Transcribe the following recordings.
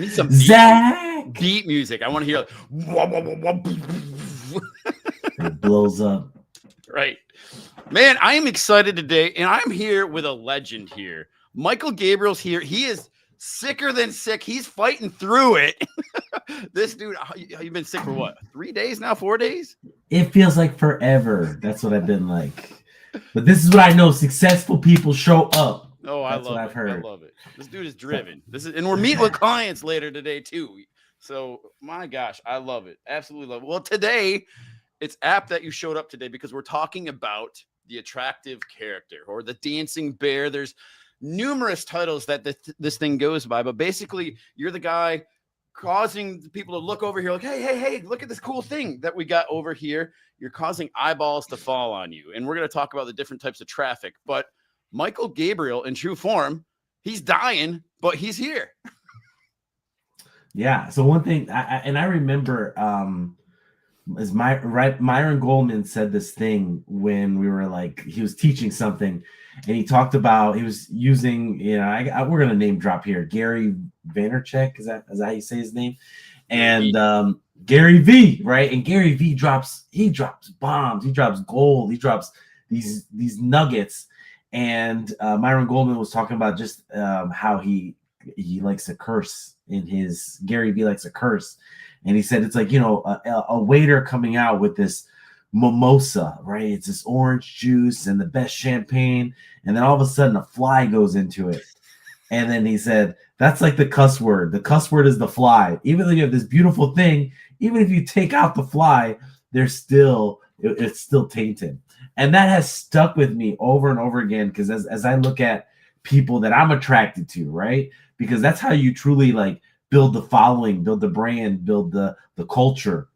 We need some Zach. beat music. I want to hear It blows up. right. Man, I am excited today, and I'm here with a legend here. Michael Gabriel's here. He is sicker than sick. He's fighting through it. This dude, you've been sick for what? 3 days now? 4 days? It feels like forever. That's what I've been like. But this is what I know. Successful people show up. Oh, That's I what love I've it. heard. I love it. This dude is driven. And we're meeting with clients later today too. So my gosh, I love it. Absolutely love it. Well, today it's apt that you showed up today because we're talking about the attractive character or the dancing bear. There's numerous titles that this thing goes by, but basically you're the guy causing people to look over here like, hey, look at this cool thing that we got over here. You're causing eyeballs to fall on you. And we're going to talk about the different types of traffic. But Michael Gabriel, in true form, he's dying, but he's here. Yeah. So one thing, I remember, is Myron Goldman said this thing when we were like, he was teaching something, and he talked about, he was using, we're gonna name drop here, Gary Vaynerchuk. Is that how you say his name? And Gary V, right? And Gary V drops bombs, he drops gold, he drops these nuggets. And Myron Goldman was talking about just how he likes to curse in his, Gary V likes to curse. And he said, it's like, a waiter coming out with this mimosa, right? It's this orange juice and the best champagne. And then all of a sudden a fly goes into it. And then he said, that's like the cuss word. The cuss word is the fly. Even though you have this beautiful thing, even if you take out the fly, it's still tainted. And that has stuck with me over and over again. Because as I look at people that I'm attracted to, right? Because that's how you truly like build the following, build the brand, build the culture.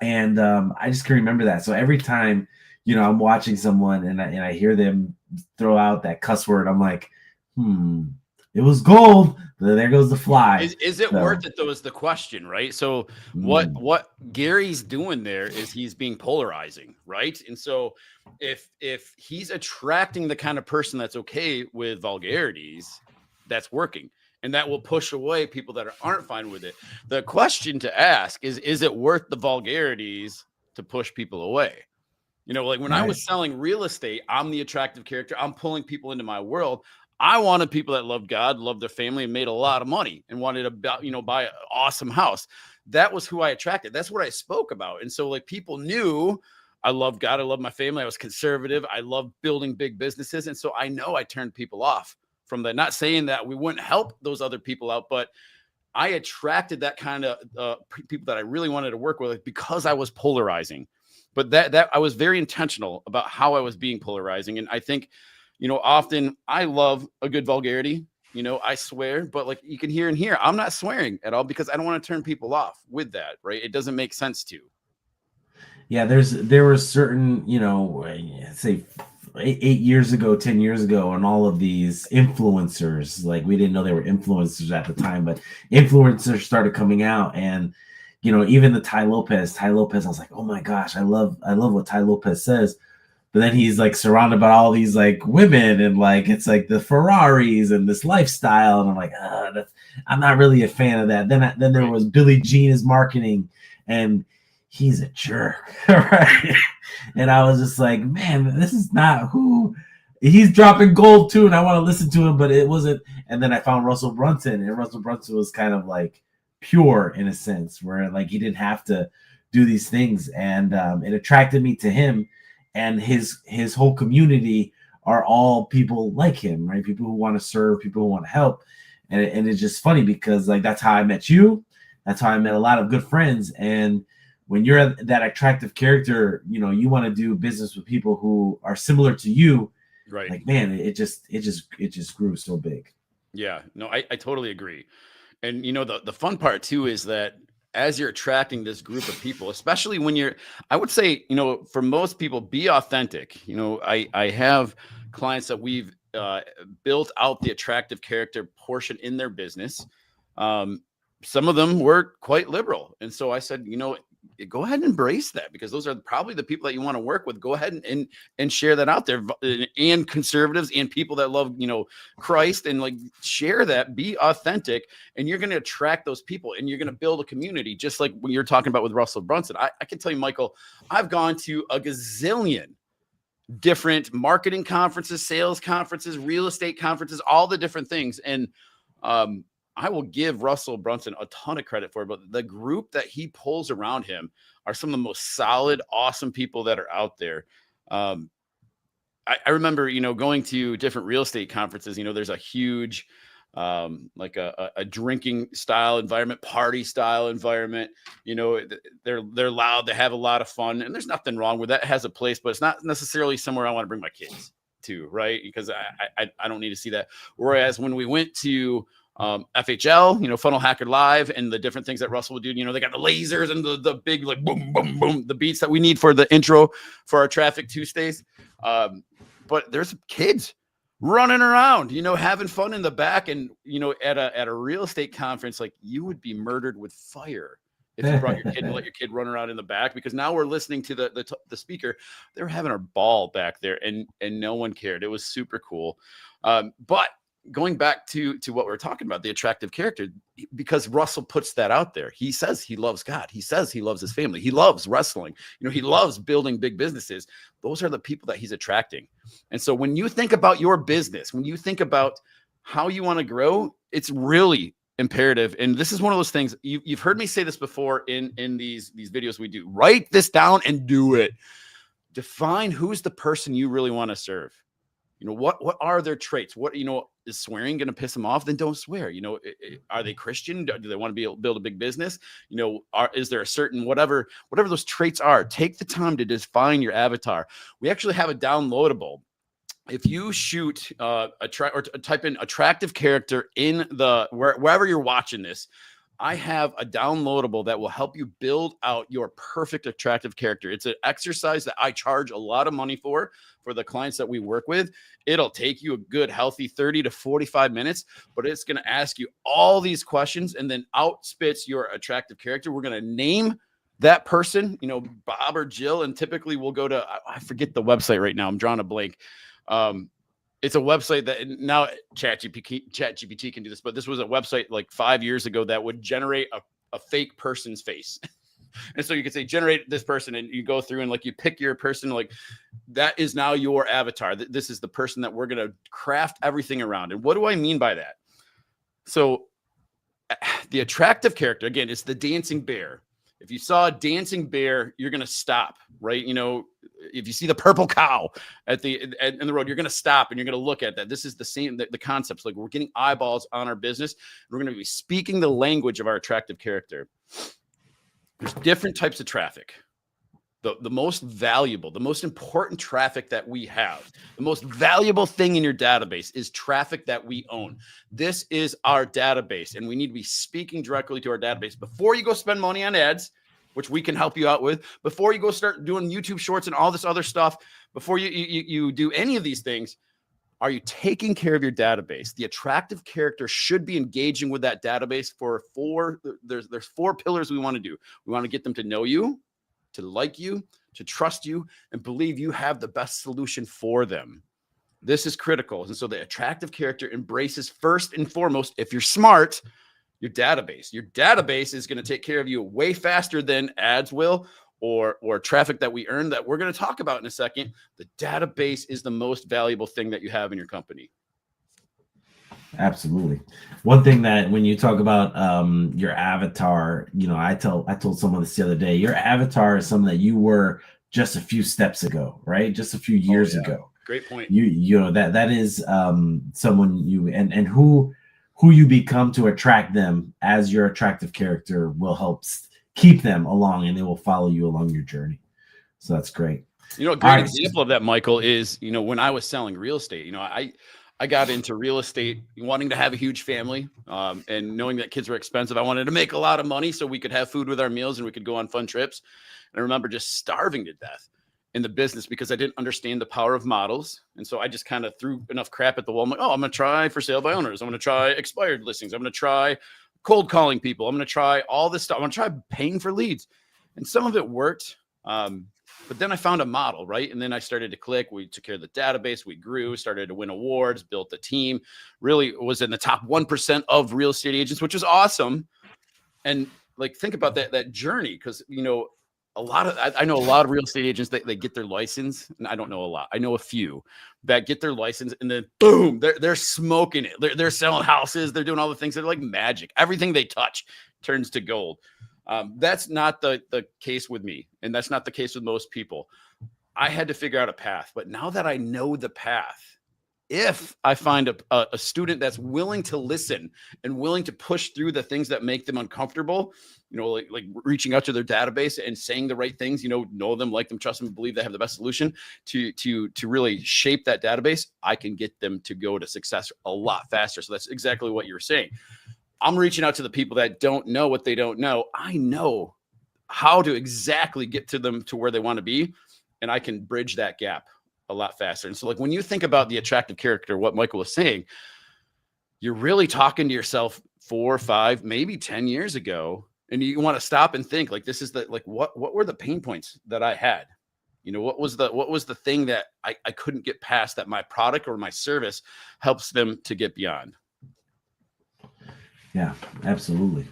And I just can remember that. So every time, I'm watching someone and I hear them throw out that cuss word, I'm like, it was gold. There goes the fly. Is it worth it though, is the question, right? So what Gary's doing there is he's being polarizing, right? And so if he's attracting the kind of person that's okay with vulgarities, that's working. And that will push away people that aren't fine with it. The question to ask is it worth the vulgarities to push people away? Like when I was selling real estate, I'm the attractive character. I'm pulling people into my world. I wanted people that loved God, loved their family, and made a lot of money and wanted to, buy an awesome house. That was who I attracted. That's what I spoke about. And so like people knew I love God. I love my family. I was conservative. I love building big businesses. And so I know I turned people off from that. Not saying that we wouldn't help those other people out, but I attracted that kind of people that I really wanted to work with because I was polarizing. But that I was very intentional about how I was being polarizing. And I think, often I love a good vulgarity. I swear, but like you can hear in here, I'm not swearing at all because I don't want to turn people off with that, right? It doesn't make sense to. Yeah, there were certain, say 8 years ago, 10 years ago, and all of these influencers, like we didn't know they were influencers at the time, but influencers started coming out, and even the Tai Lopez, I was like, oh my gosh, I love what Tai Lopez says. But then he's like surrounded by all these like women and like it's like the Ferraris and this lifestyle, and I'm like, I'm not really a fan of that. Then there was Billie Jean as marketing, and he's a jerk, right? And I was just like, man, this is not who. He's dropping gold too, and I want to listen to him, but it wasn't. And then I found Russell Brunson, and Russell Brunson was kind of like pure in a sense, where like he didn't have to do these things, and it attracted me to him. And his whole community are all people like him, right? People who want to serve, people who want to help. And it's just funny because like that's how I met you. That's how I met a lot of good friends. And when you're that attractive character, you want to do business with people who are similar to you. Right. Like, man, it just grew so big. Yeah, no, I totally agree. And the fun part too is that as you're attracting this group of people, especially when I would say, for most people, be authentic. I have clients that we've built out the attractive character portion in their business. Some of them were quite liberal. And so I said, go ahead and embrace that, because those are probably the people that you want to work with. Go ahead and share that out there, and conservatives and people that love, Christ, and like share that, be authentic, and you're going to attract those people, and you're going to build a community. Just like when you're talking about with Russell Brunson, I can tell you, Michael, I've gone to a gazillion different marketing conferences, sales conferences, real estate conferences, all the different things. And I will give Russell Brunson a ton of credit for it, but the group that he pulls around him are some of the most solid, awesome people that are out there. I remember, going to different real estate conferences. There's a huge, like a drinking style environment, party style environment. They're loud, they have a lot of fun, and there's nothing wrong with that. It has a place, but it's not necessarily somewhere I want to bring my kids to, right? Because I don't need to see that. Whereas when we went to FHL, Funnel Hacker Live, and the different things that Russell would do, they got the lasers and the big, like, boom, boom, boom, the beats that we need for the intro for our Traffic Tuesdays. But there's kids running around, having fun in the back. And, at a real estate conference, like, you would be murdered with fire if you brought your kid and let your kid run around in the back, because now we're listening to the speaker. They were having a ball back there, and no one cared. It was super cool. But going back to what we're talking about, the attractive character, because Russell puts that out there. He says he loves God. He says he loves his family. He loves wrestling. He loves building big businesses. Those are the people that he's attracting. And so when you think about your business, when you think about how you want to grow, it's really imperative. And this is one of those things, you've heard me say this before in these videos we do. Write this down and do it. Define who's the person you really want to serve. What are their traits? What, is swearing going to piss them off? Then don't swear. Are they Christian? Do they want to build a big business? Is there a certain, whatever those traits are, take the time to define your avatar. We actually have a downloadable. If you shoot or type in attractive character in wherever you're watching this, I have a downloadable that will help you build out your perfect attractive character. It's an exercise that I charge a lot of money for the clients that we work with. It'll take you a good, healthy 30 to 45 minutes, but it's going to ask you all these questions and then outspits your attractive character. We're going to name that person, Bob or Jill, and typically we'll go to, I forget the website right now. I'm drawing a blank. It's a website that now ChatGPT can do this, but this was a website like 5 years ago that would generate a fake person's face. And so you could say, generate this person, and you go through and like you pick your person, like that is now your avatar. This is the person that we're going to craft everything around. And what do I mean by that? So the attractive character, again, it's the dancing bear. If you saw a dancing bear, you're going to stop, right? If you see the purple cow in the road, you're going to stop and you're going to look at that. This is the same, the concepts. Like, we're getting eyeballs on our business. We're going to be speaking the language of our attractive character. There's different types of traffic. The most valuable, the most important traffic that we have, the most valuable thing in your database is traffic that we own. This is our database, and we need to be speaking directly to our database before you go spend money on ads, which we can help you out with, before you go start doing YouTube shorts and all this other stuff, before you do any of these things. Are you taking care of your database? The attractive character should be engaging with that database there's 4 pillars we want to do. We want to get them to know you, to like you, to trust you, and believe you have the best solution for them. This is critical. And so the attractive character embraces, first and foremost, if you're smart, your database. Your database is going to take care of you way faster than ads will, or traffic that we earn that we're going to talk about in a second. The database is the most valuable thing that you have in your company. Absolutely. One thing that when you talk about your avatar, I told someone this the other day, your avatar is someone that you were just a few steps ago, right? Just a few years ago. Great point. That is someone you and who you become to attract them as your attractive character will help keep them along, and they will follow you along your journey. So that's great. A great example of that, Michael, is when I was selling real estate. I got into real estate wanting to have a huge family, and knowing that kids were expensive. I wanted to make a lot of money so we could have food with our meals and we could go on fun trips. And I remember just starving to death in the business because I didn't understand the power of models. And so I just kind of threw enough crap at the wall. I'm like, I'm going to try for sale by owners. I'm going to try expired listings. I'm going to try cold calling people. I'm going to try all this stuff. I'm going to try paying for leads. and some of it worked. But then I found a model, right? And then I started to click. We took care of the database. We grew, started to win awards, built a team, really was in the top 1% of real estate agents, which was awesome. And like, think about that journey. Cause you know, I know a lot of real estate agents that they get their license, and I don't know a lot. I know a few that get their license and then boom, they're smoking it. They're selling houses. They're doing all the things that are like magic. Everything they touch turns to gold. That's not the case with me, and that's not the case with most people. I had to figure out a path, but now that I know the path, if I find a student that's willing to listen and willing to push through the things that make them uncomfortable, you know, like reaching out to their database and saying the right things, you know them, like them, trust them, believe they have the best solution to really shape that database, I can get them to go to success a lot faster. So that's exactly what you were saying. I'm reaching out to the people that don't know what they don't know. I know how to exactly get to them to where they want to be, and I can bridge that gap a lot faster. And so, like, when you think about the attractive character, what Michael was saying, you're really talking to yourself 4, 5, maybe 10 years ago, and you want to stop and think, like, this is what were the pain points that I had? You know, what was the thing that I couldn't get past that my product or my service helps them to get beyond? Yeah, absolutely.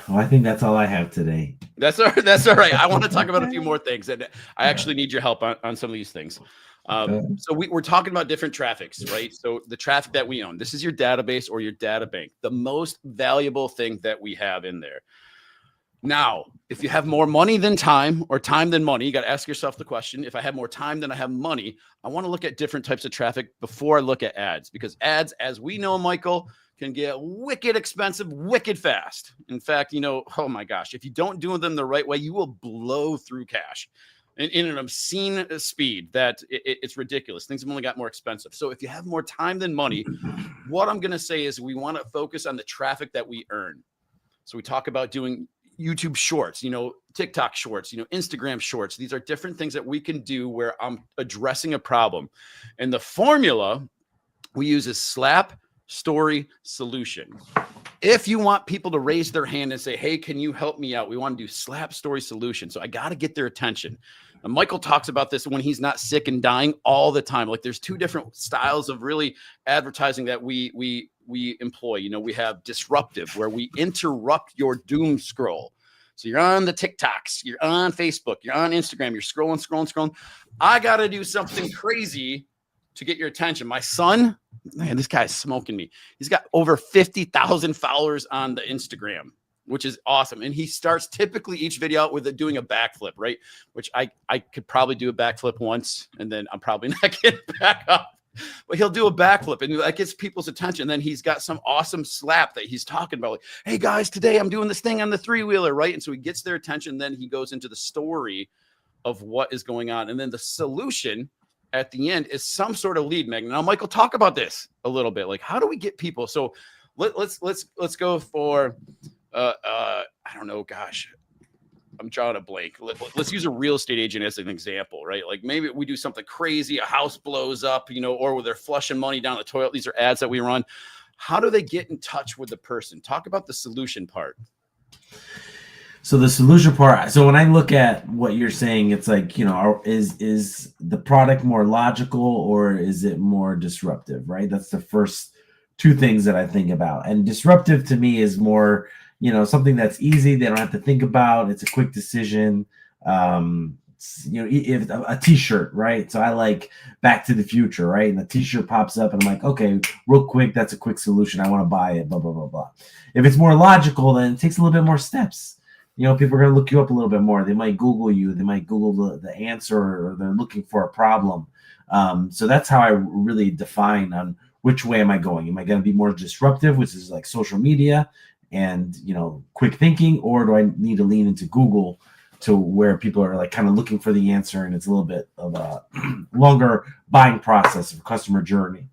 Well, I think that's all I have today. That's all right. I want to talk about a few more things, and I actually need your help on some of these things. So we're talking about different traffics, right? So the traffic that we own, this is your database or your data bank, the most valuable thing that we have in there. Now, if you have more money than time or time than money, you got to ask yourself the question, if I have more time than I have money, I want to look at different types of traffic before I look at ads, because ads, as we know, Michael, can get wicked expensive, wicked fast. In fact, you know, oh my gosh, if you don't do them the right way, you will blow through cash in an obscene speed that it's ridiculous. Things have only got more expensive. So if you have more time than money, what I'm going to say is we want to focus on the traffic that we earn. So we talk about doing YouTube shorts, you know, TikTok shorts, you know, Instagram shorts. These are different things that we can do where I'm addressing a problem. And the formula we use is slap, story, solution. If you want people to raise their hand and say, hey, can you help me out? We want to do slap, story, solution. So I got to get their attention. And Michael talks about this when he's not sick and dying all the time. Like, there's two different styles of really advertising that we employ. You know, we have disruptive, where we interrupt your doom scroll. So you're on the TikToks, you're on Facebook, you're on Instagram, you're scrolling. I got to do something crazy to get your attention. My son, man, this guy's smoking me. He's got over 50,000 followers on the Instagram, which is awesome. And he starts typically each video out with doing a backflip, right? Which I could probably do a backflip once, and then I'm probably not getting back up. But he'll do a backflip, and that gets people's attention. Then he's got some awesome slap that he's talking about. Like, hey guys, today I'm doing this thing on the 3-wheeler, right? And so he gets their attention. Then he goes into the story of what is going on. And then the solution at the end is some sort of lead magnet. Now, Michael, talk about this a little bit. Like, how do we get people? So let's go for, I don't know, gosh, I'm drawing a blank. Let's use a real estate agent as an example, right? Like, maybe we do something crazy, a house blows up, you know, or where they're flushing money down the toilet. These are ads that we run. How do they get in touch with the person? Talk about the solution part. So the solution part, so when I look at what you're saying, it's like, you know, is the product more logical or is it more disruptive, right? That's the first two things that I think about. And disruptive to me is more, you know, something that's easy. They don't have to think about. It's a quick decision. You know, if a t-shirt, right? So I like Back to the Future, right? And the t-shirt pops up and I'm like, okay, real quick, that's a quick solution. I want to buy it, blah, blah, blah, blah. If it's more logical, then it takes a little bit more steps. You know, people are going to look you up a little bit more. They might Google you. They might Google the answer, or they're looking for a problem. So that's how I really define on which way am I going. Am I going to be more disruptive, which is like social media and, you know, quick thinking, or do I need to lean into Google to where people are like kind of looking for the answer and it's a little bit of a longer buying process of customer journey?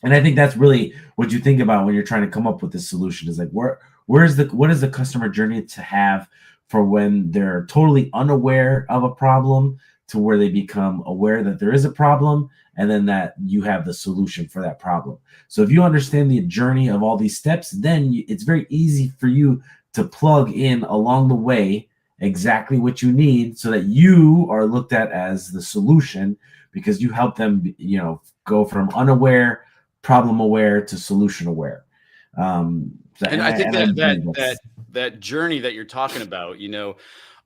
And I think that's really what you think about when you're trying to come up with this solution is like, what is the customer journey to have for when they're totally unaware of a problem to where they become aware that there is a problem, and then that you have the solution for that problem. So if you understand the journey of all these steps, then it's very easy for you to plug in along the way exactly what you need so that you are looked at as the solution, because you help them, go from unaware, problem aware to solution aware. And I think I that believe that's that journey that you're talking about,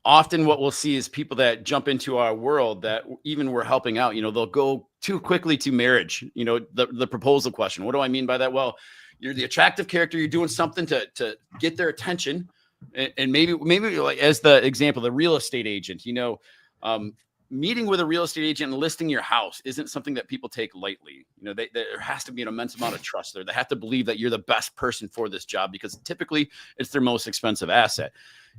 often what we'll see is people that jump into our world that even we're helping out, they'll go too quickly to marriage, the proposal question. What do I mean by that? Well, you're the attractive character, you're doing something to get their attention. And maybe like as the example, the real estate agent, meeting with a real estate agent and listing your house isn't something that people take lightly. There has to be an immense amount of trust there. They have to believe that you're the best person for this job, because typically it's their most expensive asset.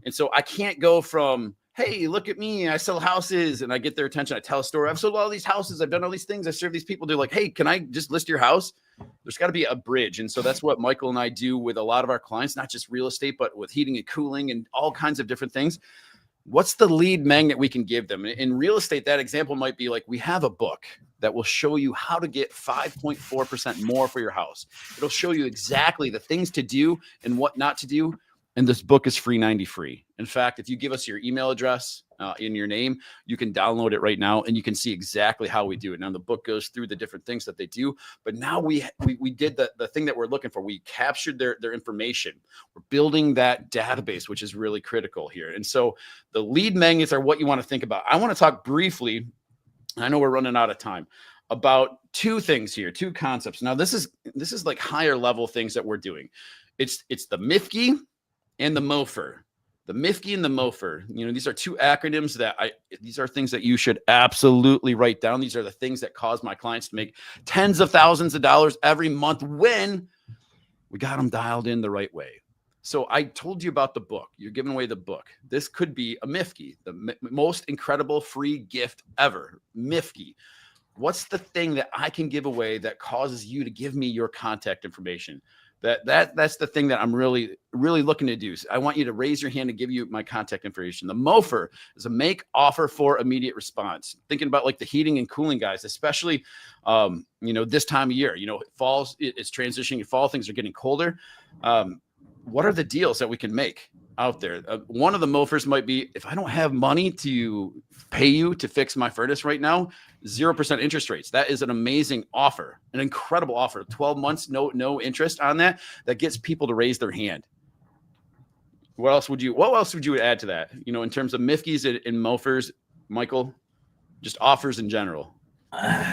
And so I can't go from, hey, look at me, I sell houses, and I get their attention. I tell a story. I've sold all these houses. I've done all these things. I serve these people. They're like, hey, can I just list your house? There's got to be a bridge. And so that's what Michael and I do with a lot of our clients, not just real estate, but with heating and cooling and all kinds of different things. What's the lead magnet we can give them? In real estate, that example might be like, we have a book that will show you how to get 5.4% more for your house. It'll show you exactly the things to do and what not to do. And this book is free 90 free. In fact, if you give us your email address in your name, you can download it right now and you can see exactly how we do it. Now the book goes through the different things that they do, but now we did the thing that we're looking for. We captured their information. We're building that database, which is really critical here. And so the lead magnets are what you want to think about. I want to talk briefly, I know we're running out of time, about two things here, two concepts. Now this is like higher level things that we're doing. It's the MIFGI and the MOFR. The MIFGI and the MOFR, these are two acronyms these are things that you should absolutely write down. These are the things that cause my clients to make tens of thousands of dollars every month when we got them dialed in the right way. So I told you about the book. You're giving away the book. This could be a MIFGI, the most incredible free gift ever. MIFGI. What's the thing that I can give away that causes you to give me your contact information? That's the thing that I'm really, really looking to do. So I want you to raise your hand and give you my contact information. The MOFR is a make offer for immediate response. Thinking about like the heating and cooling guys, especially, this time of year, falls, it's transitioning to fall, things are getting colder. What are the deals that we can make out there? One of the MOFRs might be, if I don't have money to pay you to fix my furnace right now, 0% interest rates. That is an amazing offer, an incredible offer. 12 months, no interest on that. That gets people to raise their hand. What else would you add to that? In terms of MIFGIs and MOFRs, Michael, just offers in general.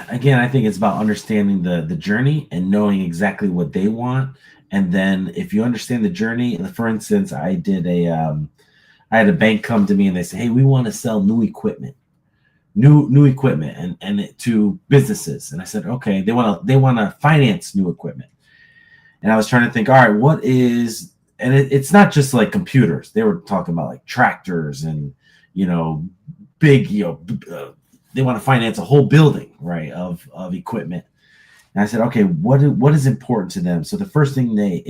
Again, I think it's about understanding the journey and knowing exactly what they want. And then if you understand the journey, for instance, I had a bank come to me and they say, hey, we want to sell new equipment. New equipment and to businesses. And I said, okay, they want to finance new equipment. And I was trying to think, all right, what is, and it's not just like computers. They were talking about like tractors and, big, they want to finance a whole building, right, of equipment. And I said, okay, what is important to them? So the first thing they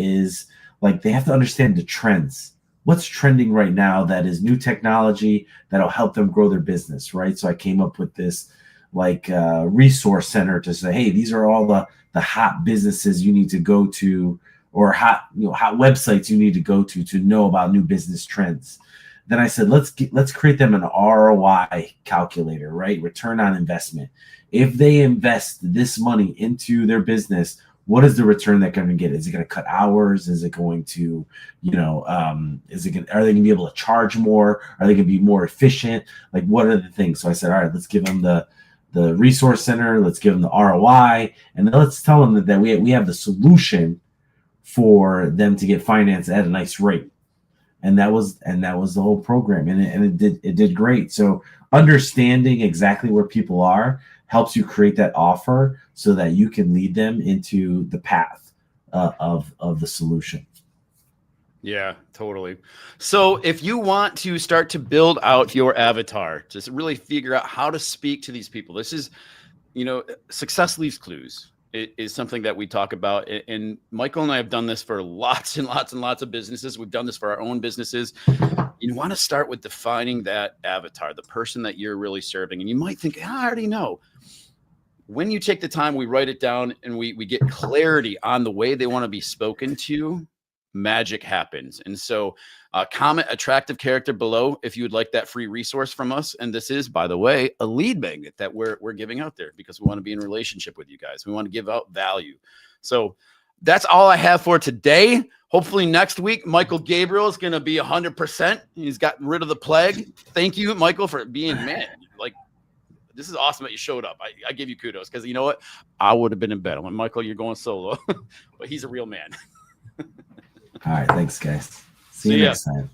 have to understand the trends. What's trending right now that is new technology that'll help them grow their business, right? So I came up with this resource center to say, hey, these are all the hot businesses you need to go to, or hot websites you need to go to know about new business trends. Then I said, let's create them an ROI calculator, right? Return on investment. If they invest this money into their business, what is the return they're going to get? Is it going to cut hours? Is it going to, are they going to be able to charge more? Are they going to be more efficient? Like, what are the things? So I said, all right, let's give them the resource center. Let's give them the ROI. And then let's tell them that we have the solution for them to get financed at a nice rate. And that was the whole program. And it did great. So understanding exactly where people are helps you create that offer so that you can lead them into the path of the solution. Yeah, totally. So if you want to start to build out your avatar, just really figure out how to speak to these people, this is, success leaves clues. It is something that we talk about. And Michael and I have done this for lots and lots and lots of businesses. We've done this for our own businesses. You want to start with defining that avatar, the person that you're really serving. And you might think, I already know. When you take the time, we write it down and we get clarity on the way they want to be spoken to. magic happens. And so comment attractive character below if you would like that free resource from us. And this is, by the way, a lead magnet that we're giving out there because we want to be in a relationship with you guys. We want to give out value. So that's all I have for today. Hopefully next week, Michael Gabriel is going to be 100%. He's gotten rid of the plague. Thank you, Michael, for being, man, like, this is awesome that you showed up. I give you kudos because you know what? I would have been in bed. I'm like, Michael, you're going solo, but he's a real man. All right. Thanks, guys. See you next time.